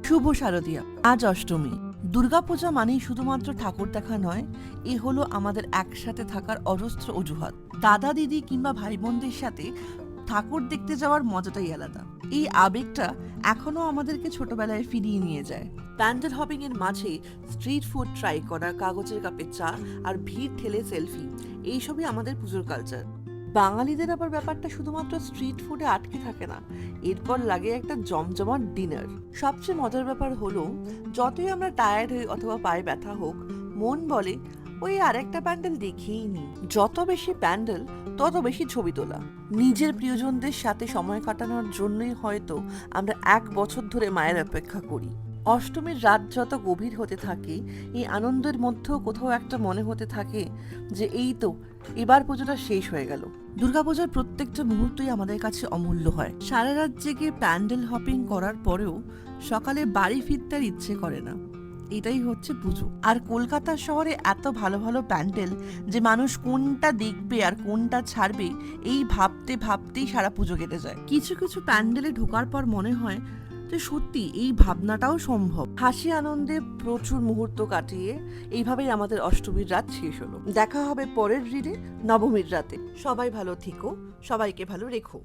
শুভ শারদীয়া। আজ অষ্টমী। দুর্গাপূজা মানেই শুধুমাত্র ঠাকুর দেখা নয়, এ হলো আমাদের একসাথে থাকার অজস্র অজুহাত। দাদা দিদি কিংবা ভাই বোনদের সাথে ঠাকুর দেখতে যাওয়ার মজাটাই আলাদা। এই আবেগটা এখনো আমাদেরকে ছোটবেলায় ফিরিয়ে নিয়ে যায়। প্যান্ডেল হপিং এর মাঝে স্ট্রিট ফুড ট্রাই করা, কাগজের কাপে চা আর ভিড় ঠেলে সেলফি, এইসবই আমাদের পুজোর কালচার। বাঙালিদের আবার ব্যাপারটা শুধুমাত্র স্ট্রিট ফুডে আটকে থাকে না, এরপর লাগে একটা জমজমাট ডিনার। সবচেয়ে মজার ব্যাপার হলো, যতই আমরা টায়ার্ড হই অথবা পায়ে ব্যথা হোক, মন বলে ওই আরেকটা প্যান্ডেল দেখেই নি। যত বেশি প্যান্ডেল তত বেশি ছবি তোলা। নিজের প্রিয়জনদের সাথে সময় কাটানোর জন্যই হয়তো আমরা 1 বছর ধরে মায়ের অপেক্ষা করি। অষ্টমীর রাত যত গভীর হতে থাকে, এই আনন্দের মধ্যেও কোথাও একটা মনে হতে থাকে যে এই তো এবার পুজোটা শেষ হয়ে গেল। দুর্গাপূজার প্রত্যেকটা মুহূর্তই আমাদের কাছে অমূল্য হয়। সারা রাত জেগে প্যান্ডেল হপিং করার পরেও সকালে বাড়ি ফিরতে আর ইচ্ছে করে না। এটাই হচ্ছে পুজো। আর কলকাতা শহরে এত ভালো ভালো প্যান্ডেল যে মানুষ কোনটা দেখবে আর কোনটা ছাড়বে এই ভাবতে ভাবতেই সারা পুজো কেটে যায়। কিছু কিছু প্যান্ডেলে ঢোকার পর মনে হয় যে সত্যি এই ভাবনাটাও সম্ভব। হাসি আনন্দে প্রচুর মুহূর্ত কাটিয়ে এইভাবেই আমাদের অষ্টমীর রাত শেষ হলো। দেখা হবে পরের রিডে নবমীর রাতে। সবাই ভালো থেকো, সবাইকে ভালো রেখো।